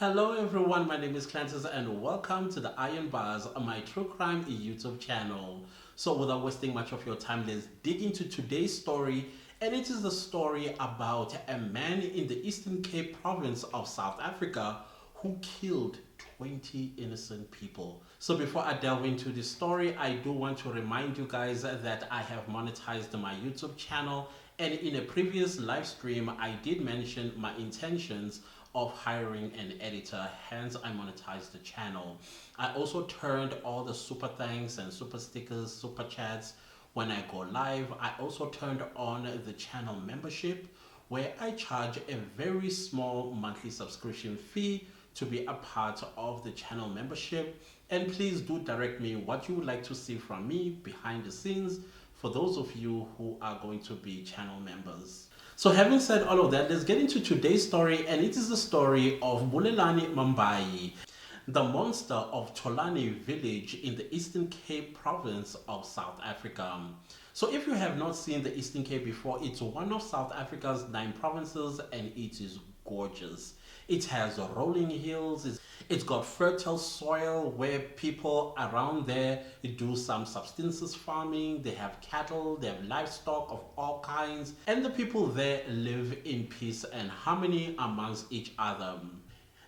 Hello everyone, my name is Clantis and welcome to the Iron Bars, my true crime YouTube channel. So without wasting much of your time, let's dig into today's story, and it is the story about a man in the Eastern Cape province of South Africa who killed 20 innocent people. So before I delve into this story, I do want to remind you guys that I have monetized my YouTube channel, and in a previous live stream I did mention my intentions of hiring an editor, hence I monetized the channel. I also turned all the super thanks and super stickers, super chats when I go live. I also turned on the channel membership, where I charge a very small monthly subscription fee to be a part of the channel membership. And please do direct me what you would like to see from me behind the scenes for those of you who are going to be channel members. So having said all of that, let's get into today's story, and it is the story of Bulelani Mabhayi, the monster of Tholeni Village in the Eastern Cape province of South Africa. So if you have not seen the Eastern Cape before, it's one of South Africa's 9 provinces and it is gorgeous. It has rolling hills, it's got fertile soil where people around there do some subsistence farming, they have cattle, they have livestock of all kinds, and the people there live in peace and harmony amongst each other.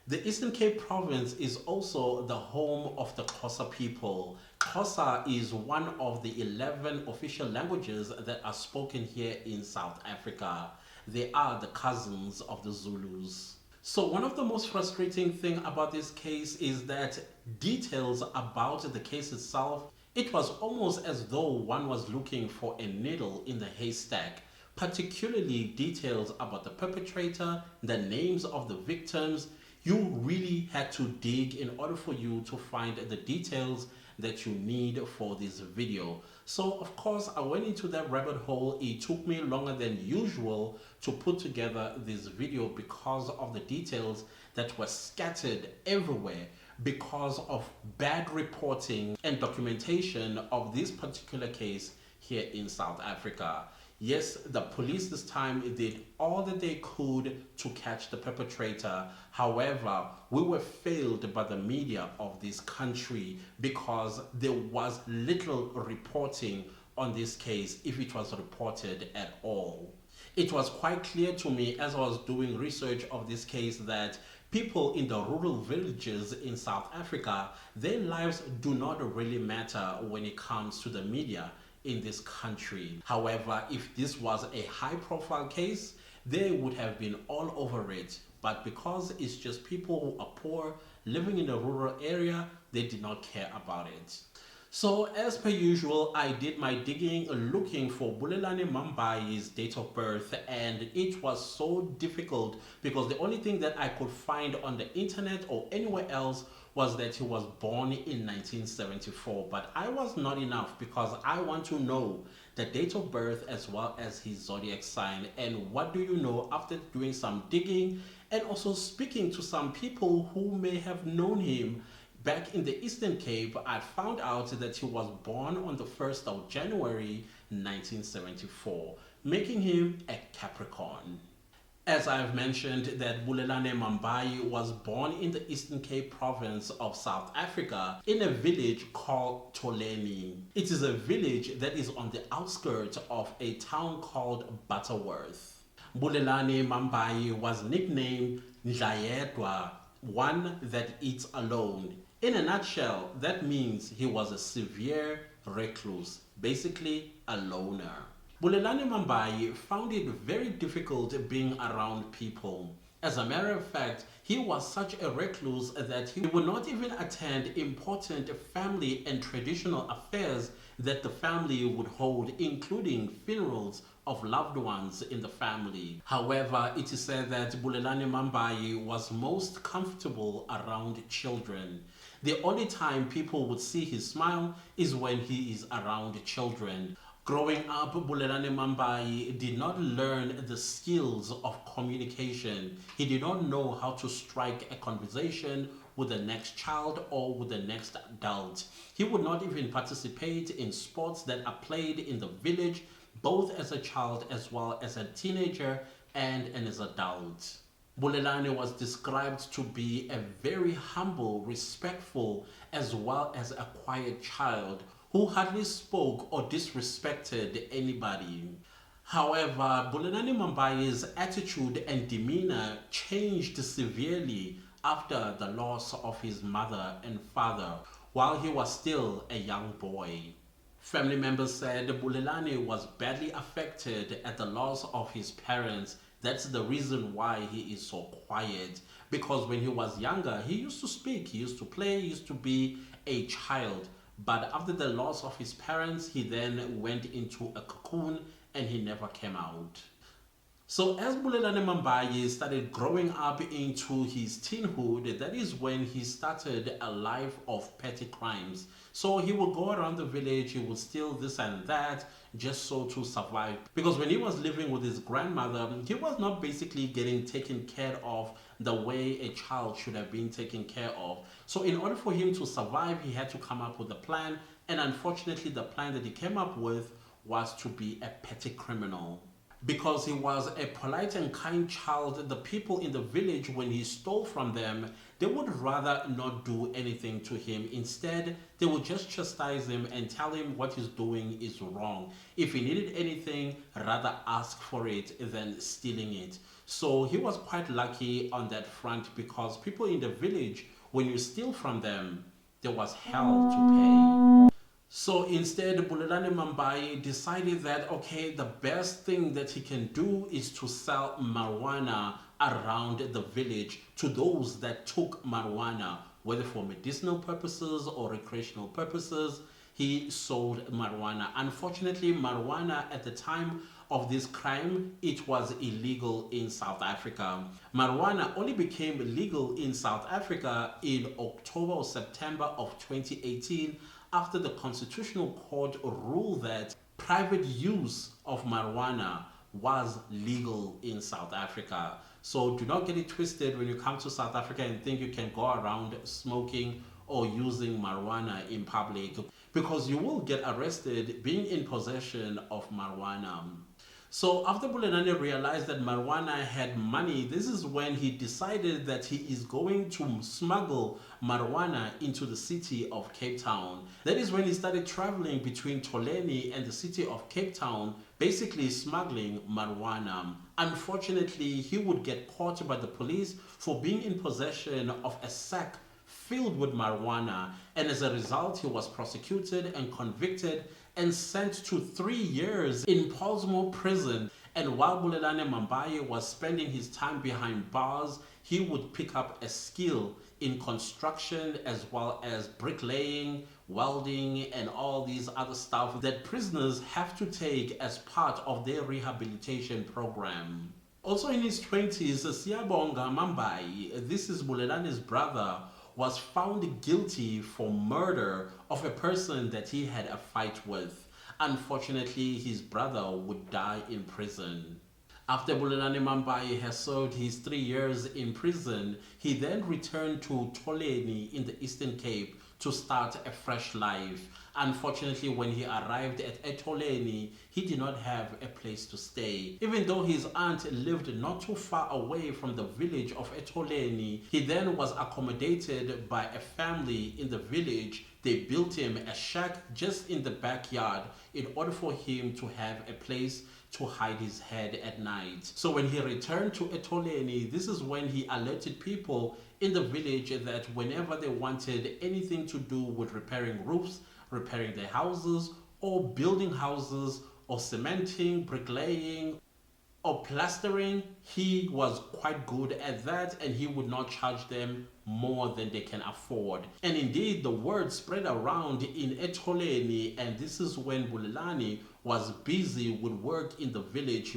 The Eastern Cape province is also the home of the Xhosa people. Xhosa is one of the 11 official languages that are spoken here in South Africa. They are the cousins of the Zulus. So one of the most frustrating thing about this case is that details about the case itself, it was almost as though one was looking for a needle in the haystack, particularly details about the perpetrator, the names of the victims. You really had to dig in order for you to find the details that you need for this video. So of course I went into that rabbit hole. It took me longer than usual to put together this video because of the details that were scattered everywhere because of bad reporting and documentation of this particular case here in South Africa. Yes, the police this time did all that they could to catch the perpetrator. However, we were failed by the media of this country because there was little reporting on this case, if it was reported at all. It was quite clear to me as I was doing research of this case that people in the rural villages in South Africa, their lives do not really matter when it comes to the media in this country. However, if this was a high profile case, they would have been all over it. But because it's just people who are poor living in a rural area, they did not care about it. So as per usual, I did my digging looking for Bulelani Mabhayi's date of birth, and it was so difficult because the only thing that I could find on the internet or anywhere else was that he was born in 1974. But I was not enough because I want to know the date of birth as well as his zodiac sign. And what do you know, after doing some digging and also speaking to some people who may have known him back in the Eastern Cape, I found out that he was born on the 1st of January 1974, making him a Capricorn. As I've mentioned, that Bulelani Mabhayi was born in the Eastern Cape province of South Africa in a village called Tholeni. It is a village that is on the outskirts of a town called Butterworth. Bulelani Mabhayi was nicknamed Ndlayedwa, one that eats alone. In a nutshell, that means he was a severe recluse, basically a loner. Bulelani Mabhayi found it very difficult being around people. As a matter of fact, he was such a recluse that he would not even attend important family and traditional affairs that the family would hold, including funerals of loved ones in the family. However, it is said that Bulelani Mabhayi was most comfortable around children. The only time people would see his smile is when he is around children. Growing up, Bulelani Mabhayi did not learn the skills of communication. He did not know how to strike a conversation with the next child or with the next adult. He would not even participate in sports that are played in the village, both as a child as well as a teenager and as an adult. Bulelani was described to be a very humble, respectful, as well as a quiet child who hardly spoke or disrespected anybody. However, Bulelani Mabhayi's attitude and demeanor changed severely after the loss of his mother and father while he was still a young boy. Family members said Bulelani was badly affected at the loss of his parents. That's the reason why he is so quiet. Because when he was younger, he used to speak, he used to play, he used to be a child. But after the loss of his parents, he then went into a cocoon and he never came out. So as Bulelani Mabhayi started growing up into his teenhood, that is when he started a life of petty crimes. So he would go around the village, he would steal this and that just so to survive. Because when he was living with his grandmother, he was not basically getting taken care of the way a child should have been taken care of. So in order for him to survive, he had to come up with a plan. And unfortunately, the plan that he came up with was to be a petty criminal. Because he was a polite and kind child, the people in the village, when he stole from them, they would rather not do anything to him. Instead, they would just chastise him and tell him what he's doing is wrong. If he needed anything, rather ask for it than stealing it. So he was quite lucky on that front, because people in the village, when you steal from them, there was hell to pay. So instead, Bulelani Mabhayi decided that, okay, the best thing that he can do is to sell marijuana around the village to those that took marijuana, whether for medicinal purposes or recreational purposes. He sold marijuana. Unfortunately, marijuana at the time of this crime, it was illegal in South Africa. Marijuana only became legal in South Africa in October or September of 2018, after the Constitutional Court ruled that private use of marijuana was legal in South Africa. So do not get it twisted when you come to South Africa and think you can go around smoking or using marijuana in public, because you will get arrested being in possession of marijuana. So after Bulelani realized that marijuana had money, this is when he decided that he is going to smuggle marijuana into the city of Cape Town. That is when he started traveling between Tholeni and the city of Cape Town, basically smuggling marijuana. Unfortunately, he would get caught by the police for being in possession of a sack filled with marijuana, and as a result, he was prosecuted and convicted and sent to 3 years in Portsmouth prison. And while Bulelani Mabhayi was spending his time behind bars, he would pick up a skill in construction as well as bricklaying, welding, and all these other stuff that prisoners have to take as part of their rehabilitation program. Also in his 20s, Siyabonga Mabhayi, this is Bulelani's brother, was found guilty for murder of a person that he had a fight with. Unfortunately, his brother would die in prison. After Bulelani Mabhayi has served his 3 years in prison, he then returned to Tholeni in the Eastern Cape to start a fresh life. Unfortunately, when he arrived at Tholeni, he did not have a place to stay. Even though his aunt lived not too far away from the village of Tholeni, he then was accommodated by a family in the village. They built him a shack just in the backyard in order for him to have a place to hide his head at night. So when he returned to Tholeni, this is when he alerted people in the village that whenever they wanted anything to do with repairing roofs, repairing their houses, or building houses, or cementing, bricklaying, or plastering, he was quite good at that, and he would not charge them more than they can afford. And indeed, the word spread around in Tholeni, and this is when Bulelani was busy with work in the village.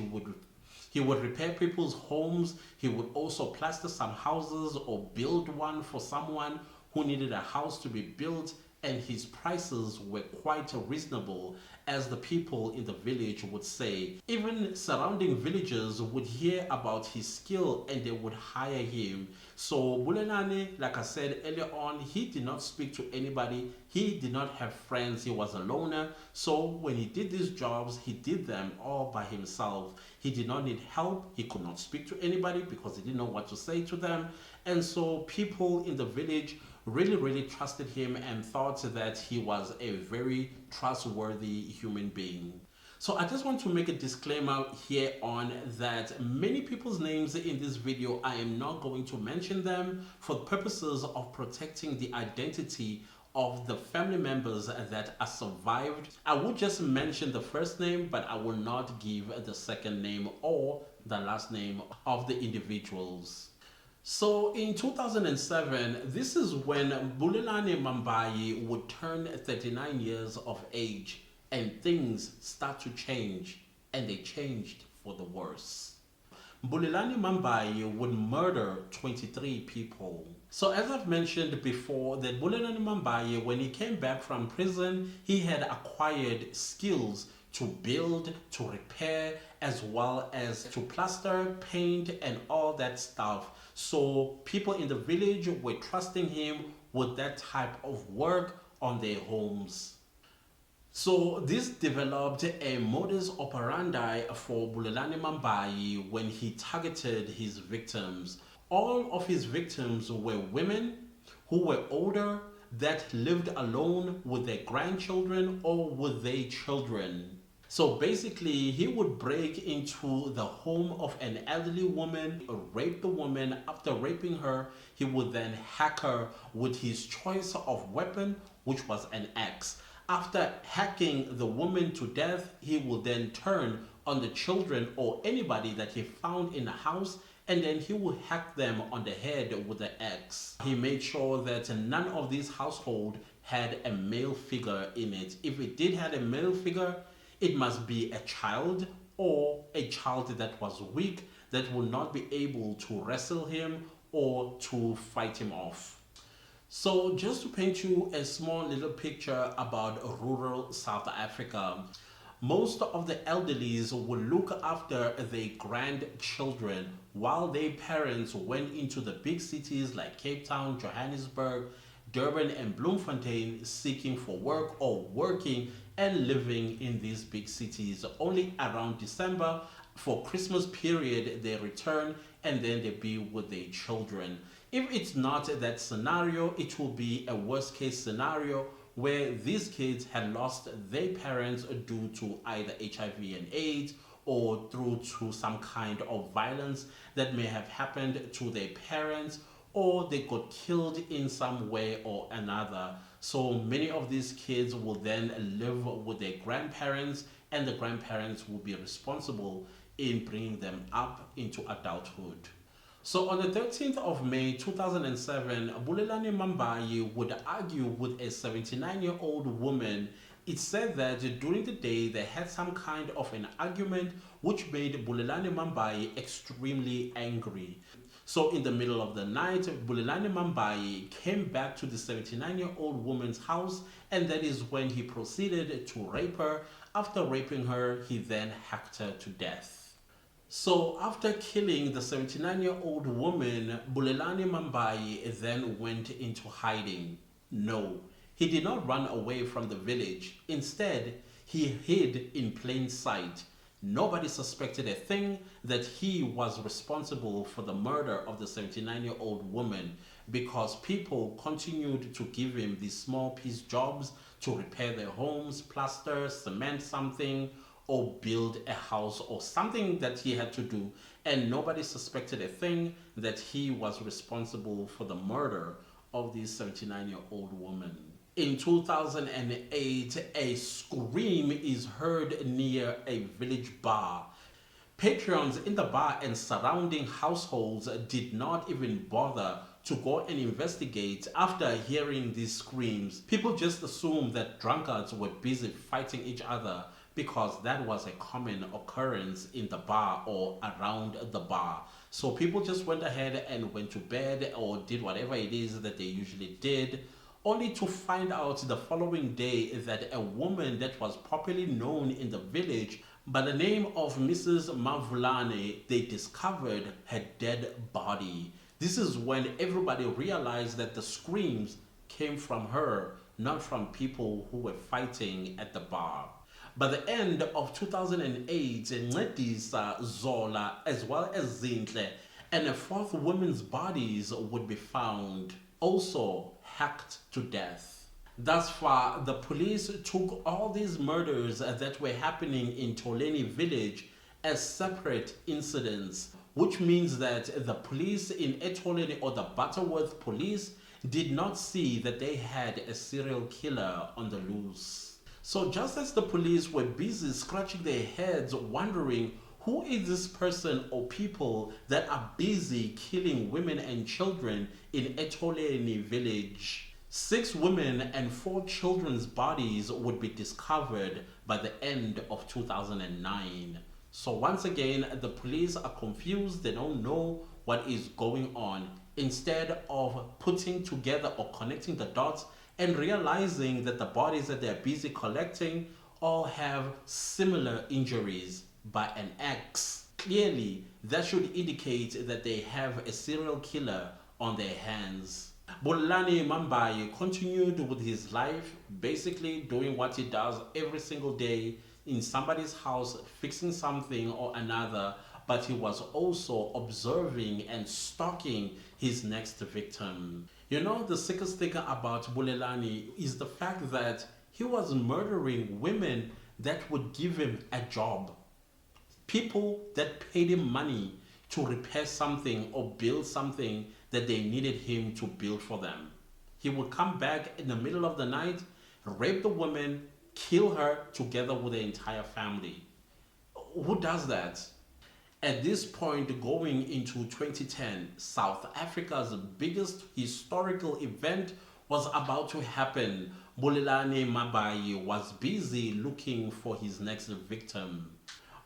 He would repair people's homes. He would also plaster some houses or build one for someone who needed a house to be built. and his prices were quite reasonable, as the people in the village would say. Even surrounding villagers would hear about his skill and they would hire him. So Bulelani, like I said earlier on, he did not speak to anybody. He did not have friends. He was a loner. So when he did these jobs, he did them all by himself. He did not need help. He could not speak to anybody because he didn't know what to say to them. And so people in the village really trusted him and thought that he was a very trustworthy human being. So I just want to make a disclaimer here on that many people's names in this video, I am not going to mention them for purposes of protecting the identity of the family members that are survived. I would just mention the first name, but I will not give the second name or the last name of the individuals. So in 2007, this is when Bulelani Mabhayi would turn 39 years of age and things start to change, and they changed for the worse. Bulelani Mabhayi would murder 23 people. So as I've mentioned before, that Bulelani Mabhayi, when he came back from prison, he had acquired skills to build, to repair, as well as to plaster, paint, and all that stuff. So people in the village were trusting him with that type of work on their homes. So this developed a modus operandi for Bulelani Mabhayi when he targeted his victims. All of his victims were women who were older, that lived alone with their grandchildren or with their children. So basically, he would break into the home of an elderly woman, rape the woman. After raping her, he would then hack her with his choice of weapon, which was an axe. After hacking the woman to death, he would then turn on the children or anybody that he found in the house, and then he would hack them on the head with the axe. He made sure that none of these households had a male figure in it. If it did have a male figure, it must be a child or a child that was weak, that would not be able to wrestle him or to fight him off. So just to paint you a small little picture about rural South Africa, most of the elderlies would look after their grandchildren while their parents went into the big cities like Cape Town, Johannesburg, Durban, and Bloemfontein seeking for work or working and living in these big cities. Only around December for Christmas period they return, and then they be with their children. If it's not that scenario, it will be a worst case scenario where these kids had lost their parents due to either HIV and AIDS or through to some kind of violence that may have happened to their parents, or they got killed in some way or another. So many of these kids will then live with their grandparents, and the grandparents will be responsible in bringing them up into adulthood. So on the 13th of May 2007, Bulelani Mabhayi would argue with a 79-year-old woman. It said that during the day they had some kind of an argument which made Bulelani Mabhayi extremely angry. So in the middle of the night, Bulelani Mabhayi came back to the 79-year-old woman's house, and that is when he proceeded to rape her. After raping her, he then hacked her to death. So after killing the 79-year-old woman, Bulelani Mabhayi then went into hiding. No, he did not run away from the village. Instead, he hid in plain sight. Nobody suspected a thing that he was responsible for the murder of the 79-year-old woman, because people continued to give him these small piece jobs to repair their homes, plaster, cement something, or build a house or something that he had to do, and nobody suspected a thing that he was responsible for the murder of this 79-year-old woman. In 2008, a scream is heard near a village bar. Patrons in the bar and surrounding households did not even bother to go and investigate after hearing these screams. People just assumed that drunkards were busy fighting each other, because that was a common occurrence in the bar or around the bar. So people just went ahead and went to bed or did whatever it is that they usually did only to find out the following day that a woman that was popularly known in the village by the name of Mrs. Mabhayi, they discovered her dead body. This is when everybody realized that the screams came from her, not from people who were fighting at the bar. By the end of 2008, Ncedisa, Zola, as well as Zintle, and a fourth woman's bodies would be found, also hacked to death. Thus far, the police took all these murders that were happening in Tholeni Village as separate incidents, which means that the police in Etholeni or the Butterworth police did not see that they had a serial killer on the loose. So just as the police were busy scratching their heads wondering who is this person or people that are busy killing women and children in Etholeni village, 6 women and 4 children's bodies would be discovered by the end of 2009. So once again, the police are confused, they don't know what is going on. Instead of putting together or connecting the dots and realizing that the bodies that they're busy collecting all have similar injuries by an axe. Clearly, that should indicate that they have a serial killer on their hands. Bulelani Mabhayi continued with his life, basically doing what he does every single day in somebody's house, fixing something or another, but he was also observing and stalking his next victim. You know, the sickest thing about Bulelani is the fact that he was murdering women that would give him a job. People that paid him money to repair something or build something that they needed him to build for them. He would come back in the middle of the night, rape the woman, kill her together with the entire family. Who does that? At this point, going into 2010, South Africa's biggest historical event was about to happen. Bulelani Mabhayi was busy looking for his next victim.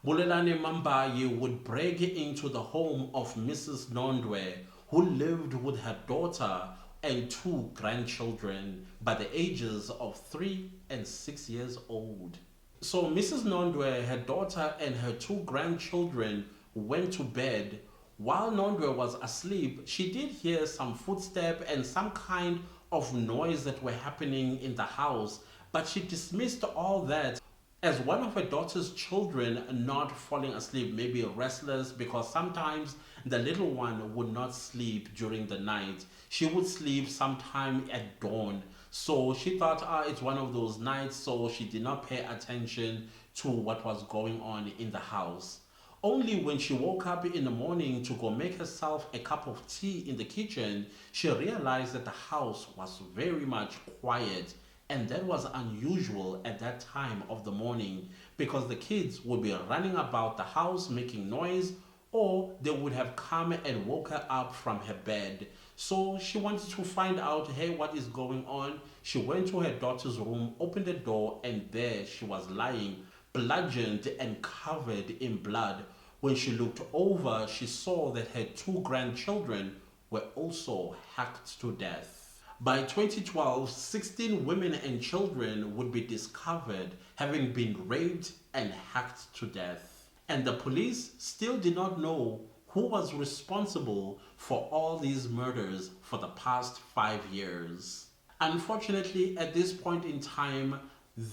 Bulelani Mabhayi would break into the home of Mrs. Nondwe, who lived with her daughter and 2 grandchildren by the ages of 3 and 6 years old. So Mrs. Nondwe, her daughter, and her 2 grandchildren went to bed. While Nondwe was asleep, she did hear some footsteps and some kind of noise that were happening in the house, but she dismissed all that as one of her daughter's children not falling asleep, maybe restless, because sometimes the little one would not sleep during the night. She would sleep sometime at dawn. So she thought, it's one of those nights, so she did not pay attention to what was going on in the house. Only when she woke up in the morning to go make herself a cup of tea in the kitchen, she realized that the house was very much quiet. And that was unusual at that time of the morning because the kids would be running about the house making noise, or they would have come and woke her up from her bed. So she wanted to find out, hey, what is going on? She went to her daughter's room, opened the door, and there she was lying, bludgeoned and covered in blood. When she looked over, she saw that her 2 grandchildren were also hacked to death. By 2012, 16 women and children would be discovered having been raped and hacked to death. And the police still did not know who was responsible for all these murders for the past 5 years. Unfortunately, at this point in time,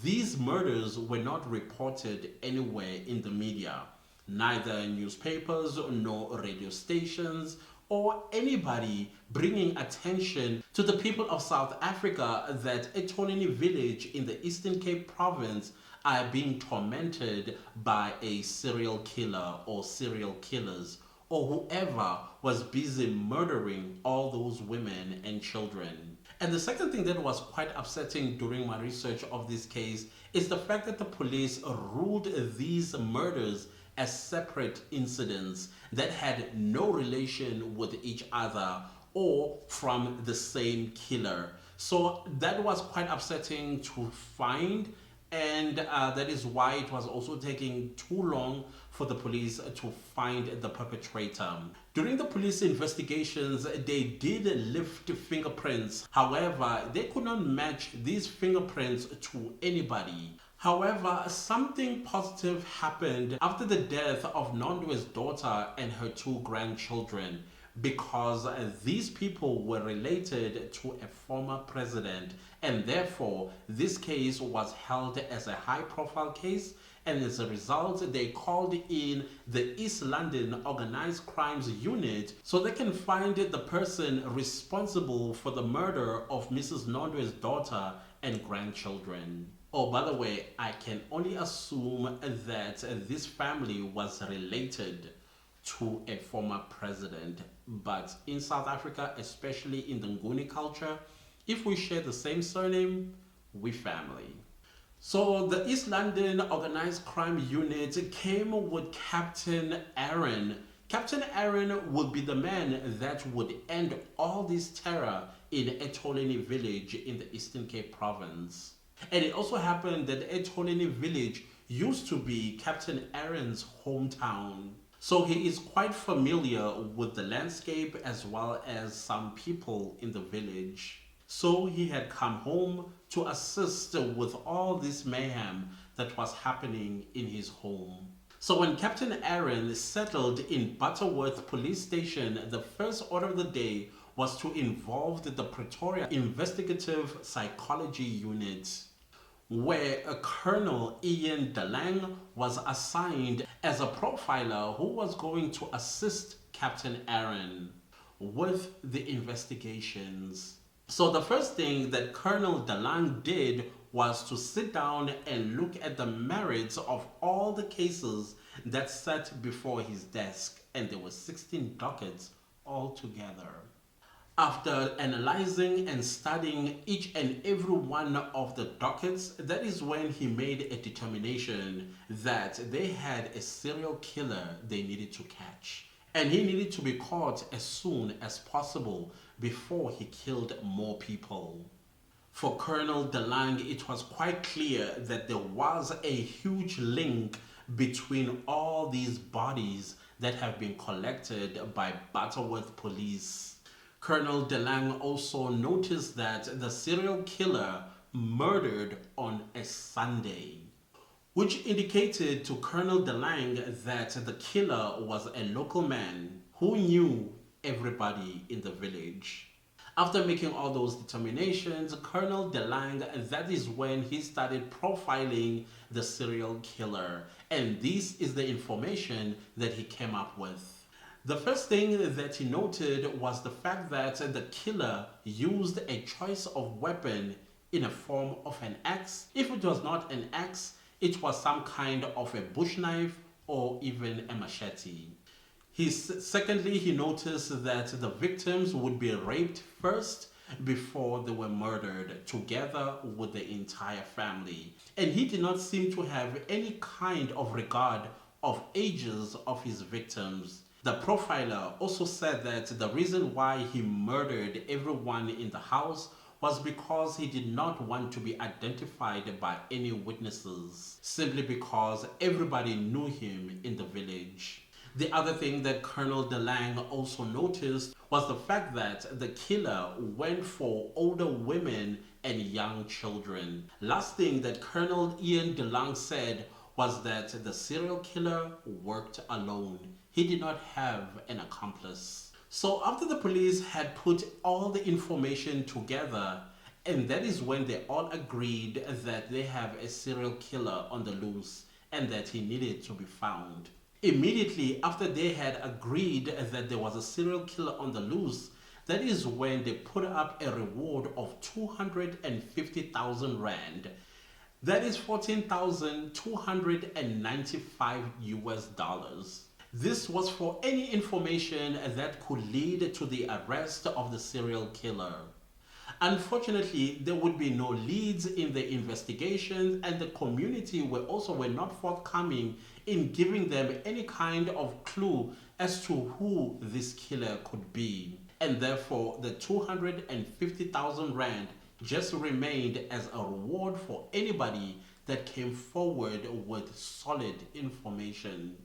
these murders were not reported anywhere in the media, neither newspapers nor radio stations, or anybody bringing attention to the people of South Africa that Tholeni village in the Eastern Cape province are being tormented by a serial killer or serial killers or whoever was busy murdering all those women and children. And the second thing that was quite upsetting during my research of this case is the fact that the police ruled these murders as separate incidents that had no relation with each other or from the same killer. So that was quite upsetting to find, and that is why it was also taking too long for the police to find the perpetrator. During the police investigations, they did lift fingerprints. However, they could not match these fingerprints to anybody. However, something positive happened after the death of Nondwe's daughter and her two grandchildren, because these people were related to a former president, and therefore this case was held as a high profile case, and as a result they called in the East London Organized Crimes Unit so they can find the person responsible for the murder of Mrs. Nondwe's daughter and grandchildren. Oh, by the way, I can only assume that this family was related to a former president. But in South Africa, especially in the Nguni culture, if we share the same surname, we family. So the East London Organized Crime Unit came with Captain Aaron. Captain Aaron would be the man that would end all this terror in Tholeni Village in the Eastern Cape province. And it also happened that Tholeni Village used to be Captain Aaron's hometown. So he is quite familiar with the landscape as well as some people in the village. So he had come home to assist with all this mayhem that was happening in his home. So when Captain Aaron settled in Butterworth Police Station, the first order of the day was to involve the Pretoria Investigative Psychology Unit, where a Colonel Ian DeLang was assigned as a profiler who was going to assist Captain Aaron with the investigations. So the first thing that Colonel DeLang did was to sit down and look at the merits of all the cases that sat before his desk, and there were 16 dockets altogether. After analyzing and studying each and every one of the dockets, that is when he made a determination that they had a serial killer they needed to catch. And he needed to be caught as soon as possible before he killed more people. For Colonel DeLang, it was quite clear that there was a huge link between all these bodies that have been collected by Butterworth Police. Colonel DeLang also noticed that the serial killer murdered on a Sunday, which indicated to Colonel DeLang that the killer was a local man who knew everybody in the village. After making all those determinations, Colonel DeLang, that is when he started profiling the serial killer, and this is the information that he came up with. The first thing that he noted was the fact that the killer used a choice of weapon in a form of an axe. If it was not an axe, it was some kind of a bush knife or even a machete. Secondly, he noticed that the victims would be raped first before they were murdered together with the entire family. And he did not seem to have any kind of regard of ages of his victims. The profiler also said that the reason why he murdered everyone in the house was because he did not want to be identified by any witnesses, simply because everybody knew him in the village. The other thing that Colonel DeLang also noticed was the fact that the killer went for older women and young children. Last thing that Colonel Ian DeLang said was that the serial killer worked alone. He did not have an accomplice. So after the police had put all the information together, and that is when they all agreed that they have a serial killer on the loose and that he needed to be found. Immediately after they had agreed that there was a serial killer on the loose, that is when they put up a reward of 250,000 rand. That is 14,295 US dollars. This was for any information that could lead to the arrest of the serial killer. Unfortunately, there would be no leads in the investigation, and the community were not forthcoming in giving them any kind of clue as to who this killer could be. And therefore, the 250,000 rand just remained as a reward for anybody that came forward with solid information.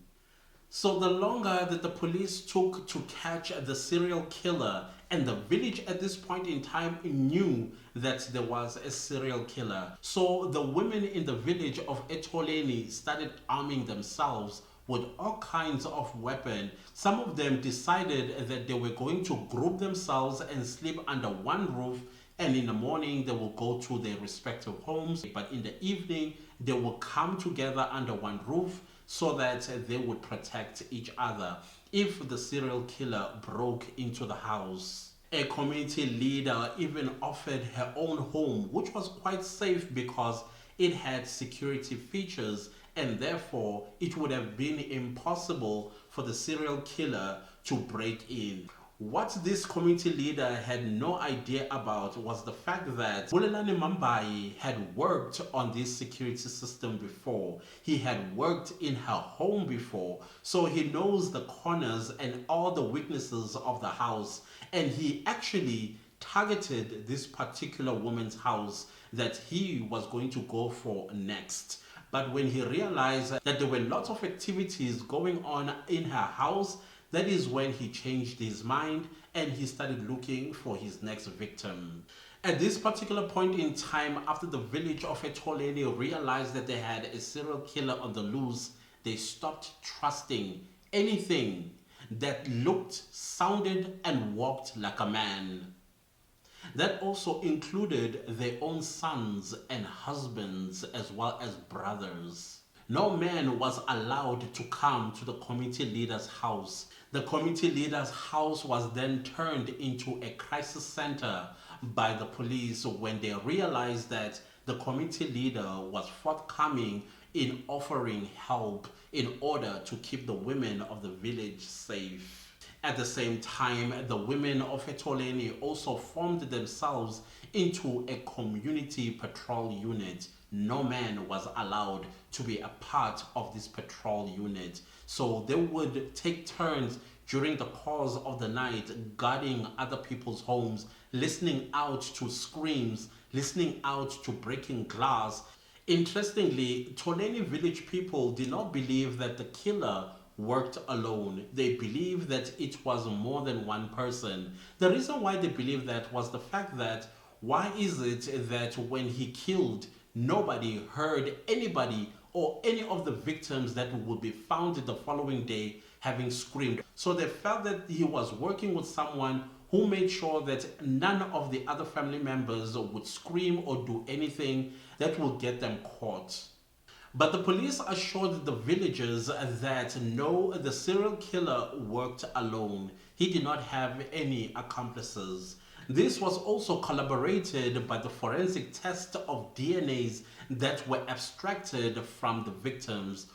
So the longer that the police took to catch the serial killer, and the village at this point in time knew that there was a serial killer. So the women in the village of Tholeni started arming themselves with all kinds of weapons. Some of them decided that they were going to group themselves and sleep under one roof, and in the morning they will go to their respective homes, but in the evening they will come together under one roof so that they would protect each other if the serial killer broke into the house. A community leader even offered her own home, which was quite safe because it had security features, and therefore it would have been impossible for the serial killer to break in. What this community leader had no idea about was the fact that Bulelani Mabhayi had worked on this security system before. He had worked in her home before, so he knows the corners and all the weaknesses of the house, and he actually targeted this particular woman's house that he was going to go for next. But when he realized that there were lots of activities going on in her house, that is when he changed his mind and he started looking for his next victim. At this particular point in time, after the village of Tholeni realized that they had a serial killer on the loose, they stopped trusting anything that looked, sounded, and walked like a man. That also included their own sons and husbands as well as brothers. No man was allowed to come to the community leader's house. The community leader's house was then turned into a crisis center by the police when they realized that the community leader was forthcoming in offering help in order to keep the women of the village safe. At the same time, the women of Tholeni also formed themselves into a community patrol unit. No man was allowed to be a part of this patrol unit. So they would take turns during the course of the night guarding other people's homes, listening out to screams, listening out to breaking glass. Interestingly, Tholeni village people did not believe that the killer worked alone. They believed that it was more than one person. The reason why they believed that was the fact that why is it that when he killed, nobody heard anybody or any of the victims that would be found the following day having screamed? So they felt that he was working with someone who made sure that none of the other family members would scream or do anything that will get them caught. But the police assured the villagers that no, the serial killer worked alone. He did not have any accomplices. This was also corroborated by the forensic test of DNAs that were abstracted from the victims.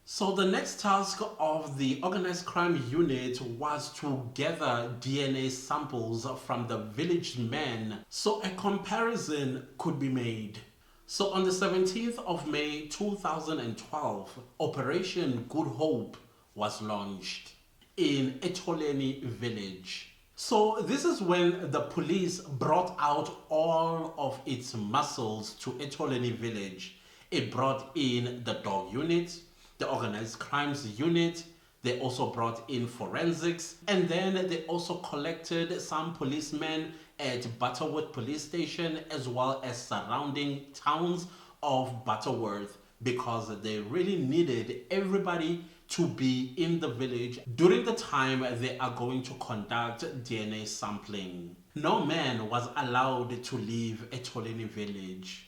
So the next task of the organized crime unit was to gather DNA samples from the village men so a comparison could be made. So on the 17th of May 2012, Operation Good Hope was launched in Tholeni Village. So this is when the police brought out all of its muscles to Tholeni Village. It brought in the dog unit, the organized crimes unit. They also brought in forensics, and then they also collected some policemen at Butterworth Police Station as well as surrounding towns of Butterworth, because they really needed everybody to be in the village during the time they are going to conduct DNA sampling. No man was allowed to leave Tholeni Village.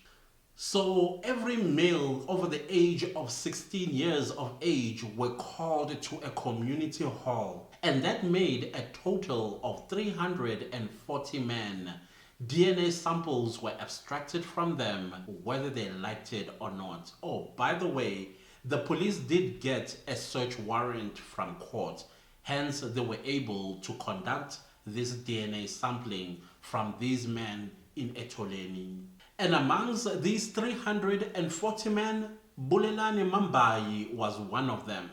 So every male over the age of 16 years of age were called to a community hall, and that made a total of 340 men. DNA samples were abstracted from them, whether they liked it or not. Oh, by the way, the police did get a search warrant from court, hence they were able to conduct this DNA sampling from these men in Tholeni. And amongst these 340 men, Bulelani Mabhayi was one of them.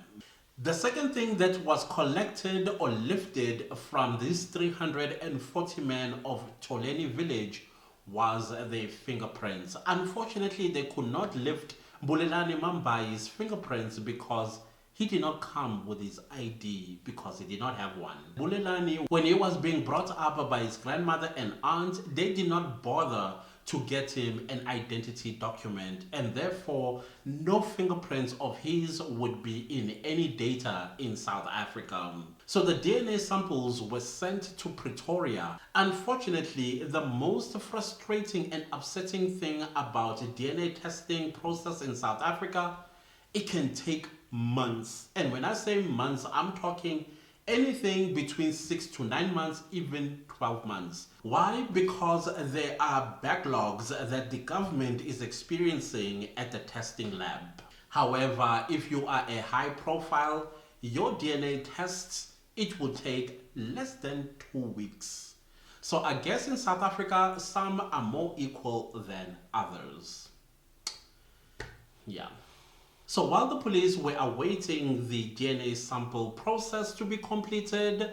The second thing that was collected or lifted from these 340 men of Tholeni village was their fingerprints. Unfortunately, they could not lift Bulelani Mabhayi's fingerprints because he did not come with his ID, because he did not have one. Bulelani, when he was being brought up by his grandmother and aunt, they did not bother to get him an identity document, and therefore no fingerprints of his would be in any data in South Africa. So the DNA samples were sent to Pretoria. Unfortunately, the most frustrating and upsetting thing about the DNA testing process in South Africa, it can take months. And when I say months, I'm talking anything between 6 to 9 months, even 12 months. Why? Because there are backlogs that the government is experiencing at the testing lab. However, if you are a high profile, your DNA tests, it will take less than 2 weeks. So I guess in South Africa, some are more equal than others. Yeah. So while the police were awaiting the DNA sample process to be completed,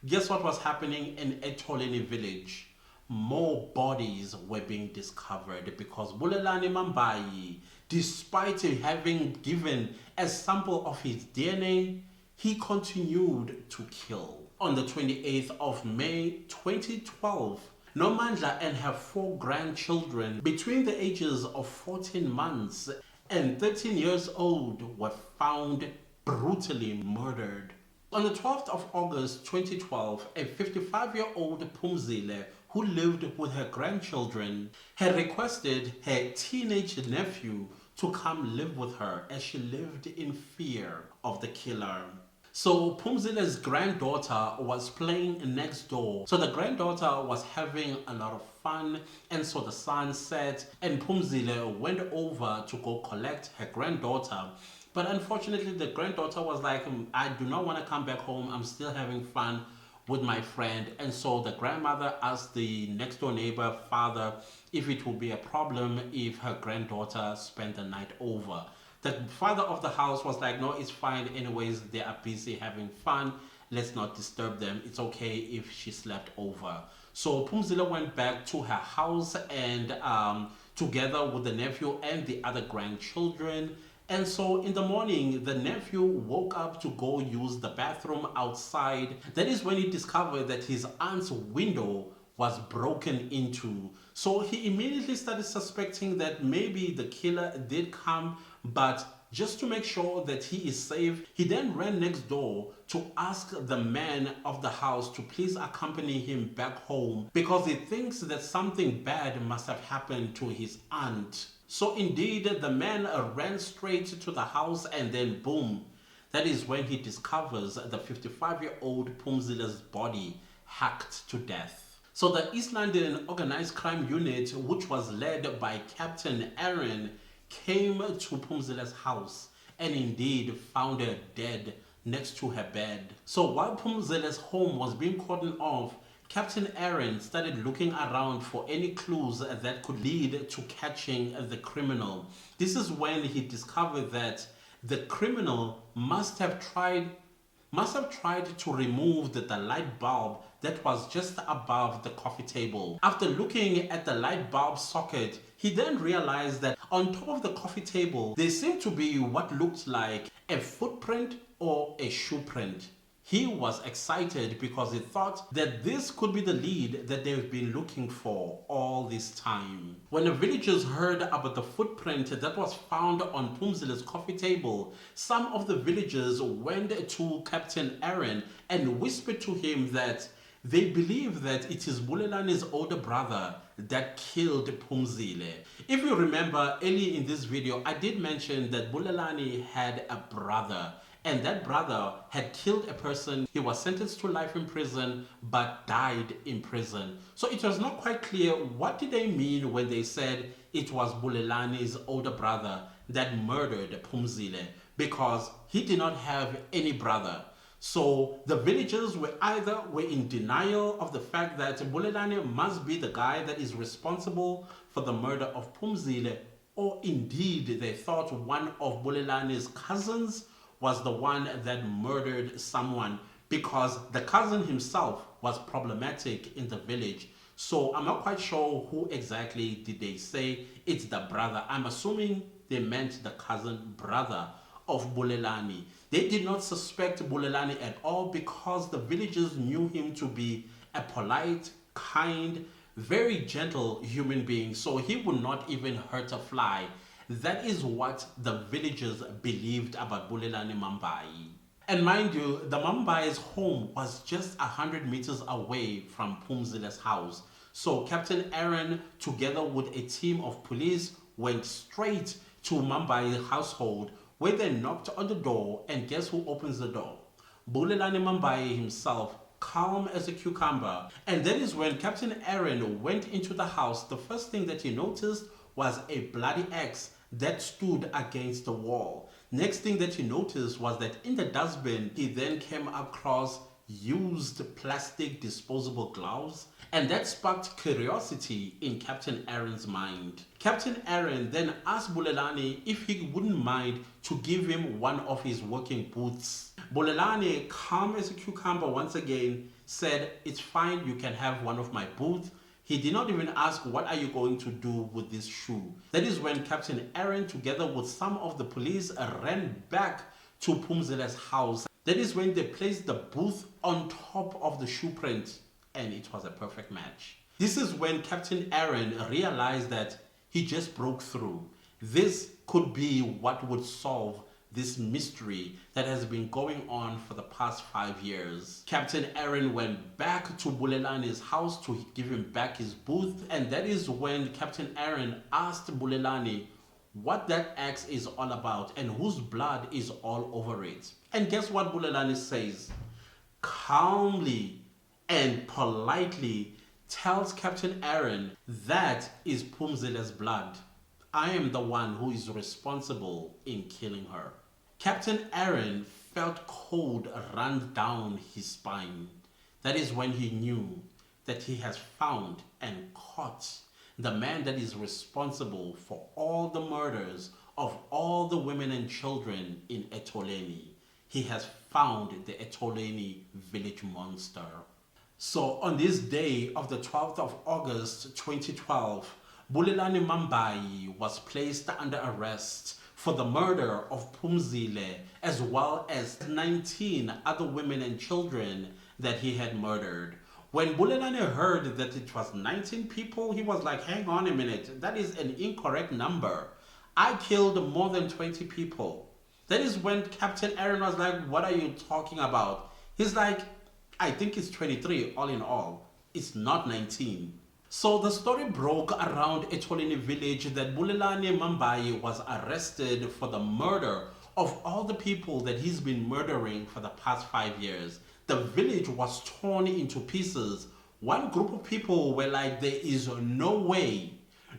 guess what was happening in Tholeni Village? More bodies were being discovered because Bulelani Mabhayi, despite having given a sample of his DNA, he continued to kill. On the 28th of May 2012, Nomandla and her 4 grandchildren between the ages of 14 months and 13 years old were found brutally murdered. On the 12th of August 2012, a 55-year-old Phumzile who lived with her grandchildren had requested her teenage nephew to come live with her as she lived in fear of the killer. So Phumzile's granddaughter was playing next door. So the granddaughter was having a lot of fun, and so the sun set and Phumzile went over to go collect her granddaughter. But unfortunately, the granddaughter was like, I do not want to come back home. I'm still having fun with my friend. And so the grandmother asked the next door neighbor father if it would be a problem if her granddaughter spent the night over. The father of the house was like, no, it's fine. Anyways, they are busy having fun. Let's not disturb them. It's okay if she slept over. So Phumzile went back to her house and together with the nephew and the other grandchildren. And so in the morning, the nephew woke up to go use the bathroom outside. That is when he discovered that his aunt's window was broken into. So he immediately started suspecting that maybe the killer did come, but just to make sure that he is safe, he then ran next door to ask the man of the house to please accompany him back home because he thinks that something bad must have happened to his aunt. So indeed, the man ran straight to the house, and then boom, that is when he discovers the 55-year-old Phumzile's body hacked to death. So the East London Organized Crime Unit, which was led by Captain Aaron, came to Phumzile's house and indeed found her dead next to her bed. So while Phumzile's home was being cordoned off, Captain Aaron started looking around for any clues that could lead to catching the criminal. This is when he discovered that the criminal must have tried to remove the light bulb that was just above the coffee table. After looking at the light bulb socket, he then realized that on top of the coffee table, there seemed to be what looked like a footprint or a shoe print. He was excited because he thought that this could be the lead that they've been looking for all this time. When the villagers heard about the footprint that was found on Phumzile's coffee table, some of the villagers went to Captain Aaron and whispered to him that they believe that it is Bulelani's older brother that killed Phumzile. If you remember early in this video, I did mention that Bulelani had a brother, and that brother had killed a person. He was sentenced to life in prison but died in prison. So it was not quite clear what did they mean when they said it was Bulelani's older brother that murdered Phumzile, because he did not have any brother. So the villagers were in denial of the fact that Bulelani must be the guy that is responsible for the murder of Phumzile, or indeed they thought one of Bulelani's cousins was the one that murdered someone, because the cousin himself was problematic in the village. So I'm not quite sure who exactly did they say it's the brother. I'm assuming they meant the cousin brother of Bulelani. They did not suspect Bulelani at all because the villagers knew him to be a polite, kind, very gentle human being. So he would not even hurt a fly. That is what the villagers believed about Bulelani Mabhayi. And mind you, the Mabhayi's home was just 100 meters away from Phumzile's house. So Captain Aaron, together with a team of police, went straight to Mabhayi's household where they knocked on the door, and guess who opens the door? Bulelani Mabhayi himself, calm as a cucumber. And that is when Captain Aaron went into the house. The first thing that he noticed was a bloody axe that stood against the wall. Next thing that he noticed was that in the dustbin, he then came across used plastic disposable gloves, and that sparked curiosity in Captain Aaron's mind. Captain Aaron then asked Bulelani if he wouldn't mind to give him one of his working boots. Bulelani, calm as a cucumber once again, said, "It's fine, you can have one of my boots." He did not even ask, "What are you going to do with this shoe?" That is when Captain Aaron, together with some of the police, ran back to Phumzile's house. That is when they placed the boot on top of the shoe print, and it was a perfect match. This is when Captain Aaron realized that he just broke through. This could be what would solve this mystery that has been going on for the past 5 years. Captain Aaron went back to Bulelani's house to give him back his booth, and that is when Captain Aaron asked Bulelani what that axe is all about and whose blood is all over it. And guess what Bulelani says? Calmly and politely tells Captain Aaron, "That is Phumzile's blood. I am the one who is responsible in killing her." Captain Aaron felt cold run down his spine. That is when he knew that he has found and caught the man that is responsible for all the murders of all the women and children in Tholeni. He has found the Tholeni Village Monster. So on this day of the 12th of August 2012, Bulelani Mabhayi was placed under arrest for the murder of Phumzile as well as 19 other women and children that he had murdered. When Bulelani heard that it was 19 people, he was like, "Hang on a minute, that is an incorrect number. I killed more than 20 people." That is when Captain Aaron was like, "What are you talking about?" He's like, "I think it's 23 all in all. It's not 19. So the story broke around Tholeni village that Bulelani Mabhayi was arrested for the murder of all the people that he's been murdering for the past 5 years. The village was torn into pieces. One group of people were like, "There is no way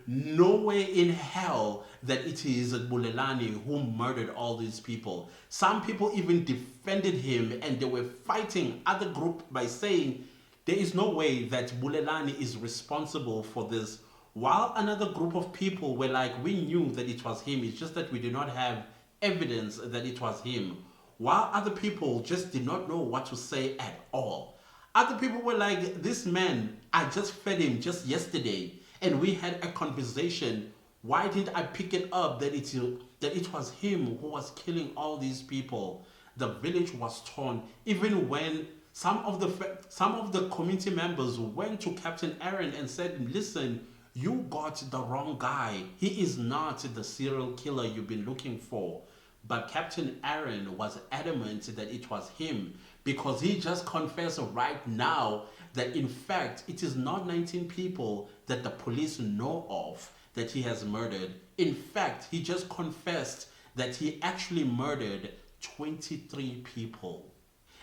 in hell that it is Bulelani who murdered all these people." Some people even defended him, and they were fighting other group by saying, "There is no way that Bulelani is responsible for this." While another group of people were like, "We knew that it was him, it's just that we did not have evidence that it was him." While other people just did not know what to say at all. Other people were like, "This man, I just fed him just yesterday and we had a conversation. Why didn't I pick it up that it was him who was killing all these people?" The village was torn. Even when some of the community members went to Captain Aaron and said, "Listen, you got the wrong guy. He is not the serial killer you've been looking for." But Captain Aaron was adamant that it was him because he just confessed right now that in fact it is not 19 people that the police know of that he has murdered. In fact, he just confessed that he actually murdered 23 people.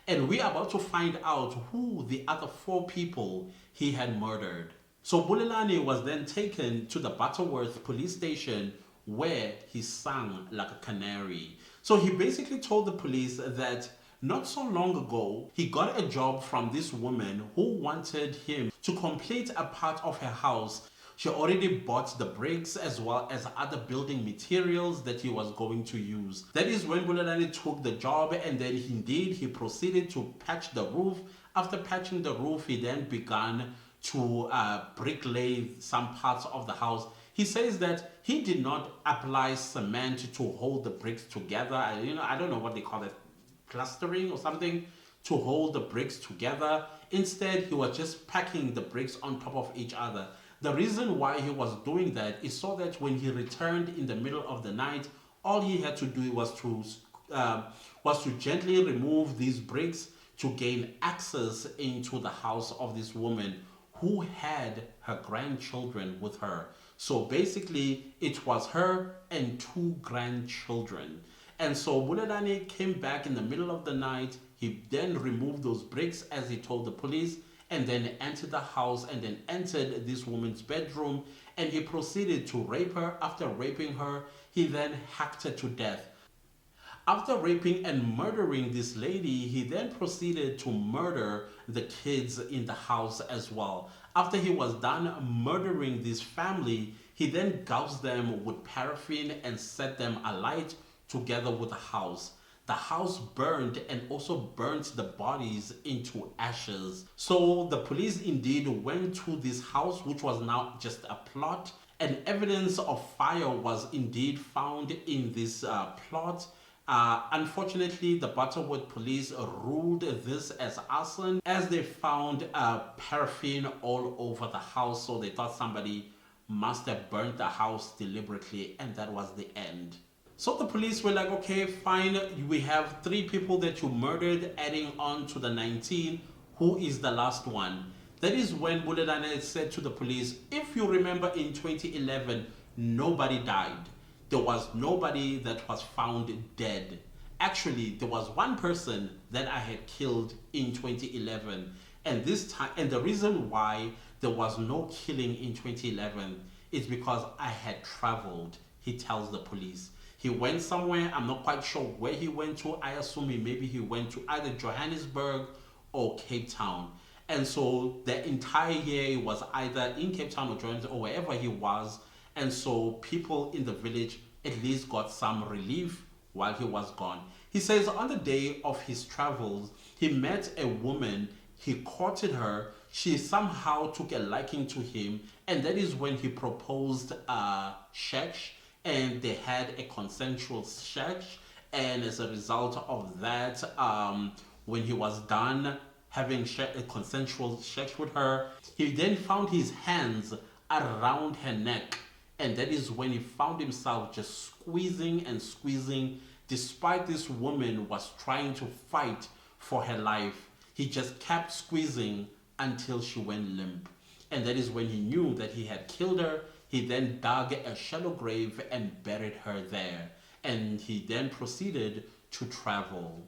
And we are about to find out who the other 4 people he had murdered. So Bulelani was then taken to the Butterworth police station where he sang like a canary. So he basically told the police that not so long ago, he got a job from this woman who wanted him to complete a part of her house. She already bought the bricks as well as other building materials that he was going to use. That is when Bulelani took the job, and then he proceeded to patch the roof. After patching the roof, he then began to bricklay some parts of the house. He says that he did not apply cement to hold the bricks together. I don't know what they call it, plastering or something, to hold the bricks together. Instead, he was just packing the bricks on top of each other. The reason why he was doing that is so that when he returned in the middle of the night, all he had to do was to gently remove these bricks to gain access into the house of this woman who had her grandchildren with her. So basically, it was her and two grandchildren. And so Bulelani came back in the middle of the night. He then removed those bricks as he told the police, and then entered the house and then entered this woman's bedroom, and he proceeded to rape her. After raping her, he then hacked her to death. After raping and murdering this lady, he then proceeded to murder the kids in the house as well. After he was done murdering this family, he then doused them with paraffin and set them alight together with the house. The house burned and also burnt the bodies into ashes. So the police indeed went to this house, which was now just a plot, and evidence of fire was indeed found in this plot. Unfortunately, the Butterworth police ruled this as arson, as they found paraffin all over the house. So they thought somebody must have burnt the house deliberately, and that was the end. So the police were like, okay, fine, we have 3 people that you murdered, adding on to the 19. Who is the last one? That is when Bulelani said to the police, if you remember in 2011, nobody died. There was nobody that was found dead. Actually, there was one person that I had killed in 2011. And this time, and the reason why there was no killing in 2011 is because I had traveled, he tells the police. He went somewhere, I'm not quite sure where he went to. I assume maybe he went to either Johannesburg or Cape Town. And so the entire year was either in Cape Town or Johannesburg or wherever he was. And so people in the village at least got some relief while he was gone. He says on the day of his travels, he met a woman, he courted her, she somehow took a liking to him, and that is when he proposed sex, and they had a consensual sex. And as a result of that, when he was done having a consensual sex with her, he then found his hands around her neck, and that is when he found himself just squeezing and squeezing. Despite this woman was trying to fight for her life, he just kept squeezing until she went limp. And that is when he knew that he had killed her. He then dug a shallow grave and buried her there. And he then proceeded to travel.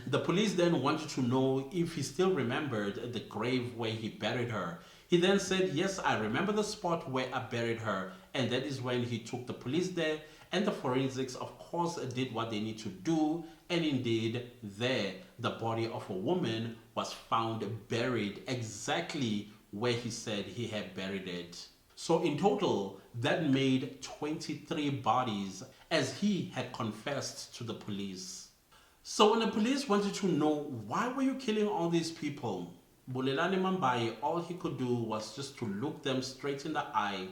The police then wanted to know if he still remembered the grave where he buried her. He then said, yes, I remember the spot where I buried her. And that is when he took the police there. And the forensics, of course, did what they need to do. And indeed, there, the body of a woman was found buried exactly where he said he had buried it. So in total, that made 23 bodies, as he had confessed to the police. So when the police wanted to know, why were you killing all these people? Bulelani Mabhayi, all he could do was just to look them straight in the eye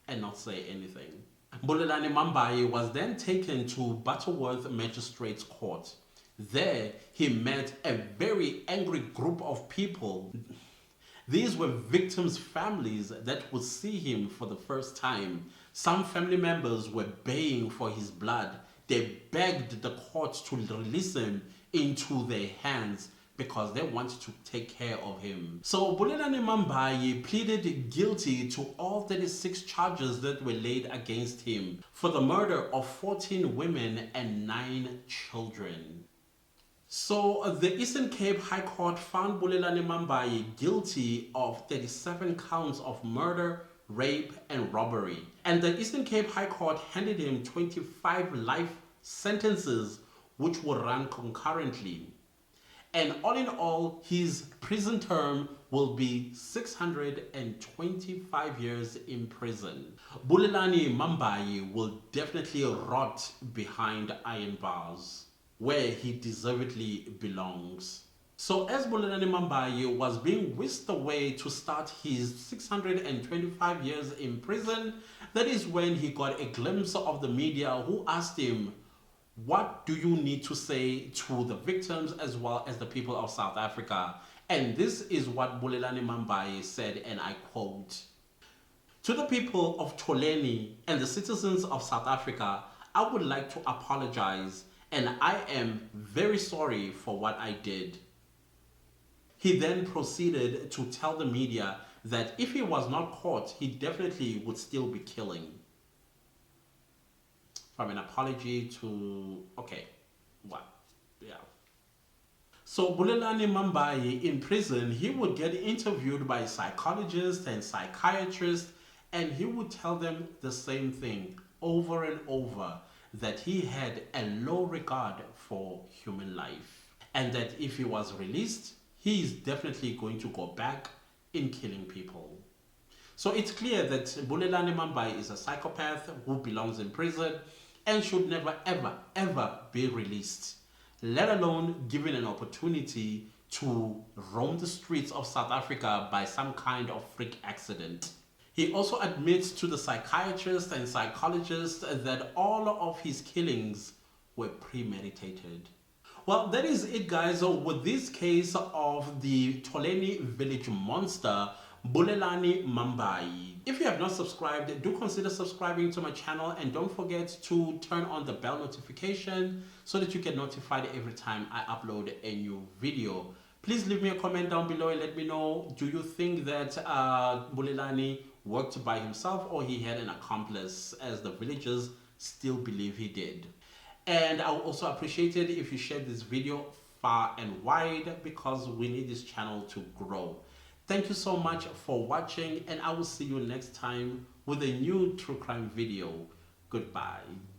and not say anything. Bulelani Mabhayi was then taken to Butterworth Magistrates Court. There, he met a very angry group of people. These were victims' families that would see him for the first time. Some family members were baying for his blood. They begged the court to release him into their hands because they wanted to take care of him. So Bulelani Mabhayi pleaded guilty to all 36 charges that were laid against him for the murder of 14 women and 9 children. So the Eastern Cape High Court found Bulelani Mabhayi guilty of 37 counts of murder, rape, and robbery. And the Eastern Cape High Court handed him 25 life sentences, which will run concurrently. And all in all, his prison term will be 625 years in prison. Bulelani Mabhayi will definitely rot behind iron bars, where he deservedly belongs. So as Bulelani Mabhayi was being whisked away to start his 625 years in prison, that is when he got a glimpse of the media who asked him, what do you need to say to the victims as well as the people of South Africa? And this is what Bulelani Mabhayi said, and I quote, "To the people of Tholeni and the citizens of South Africa, I would like to apologize, and I am very sorry for what I did." He then proceeded to tell the media that if he was not caught, he definitely would still be killing. From an apology to, okay, what? Yeah. So Bulelani Mabhayi in prison, he would get interviewed by psychologists and psychiatrists, and he would tell them the same thing over and over, that he had a low regard for human life, and that if he was released, he is definitely going to go back in killing people. So it's clear that Bulelani Mabhayi is a psychopath who belongs in prison and should never ever ever be released, let alone given an opportunity to roam the streets of South Africa by some kind of freak accident. He also admits to the psychiatrists and psychologists that all of his killings were premeditated. Well, that is it, guys, with this case of the Tholeni Village Monster, Bulelani Mabhayi. If you have not subscribed, do consider subscribing to my channel, and don't forget to turn on the bell notification so that you get notified every time I upload a new video. Please leave me a comment down below and let me know, do you think that Bulelani worked by himself or he had an accomplice, as the villagers still believe he did? And I would also appreciate it if you shared this video far and wide, because we need this channel to grow. Thank you so much for watching, and I will see you next time with a new true crime video. Goodbye.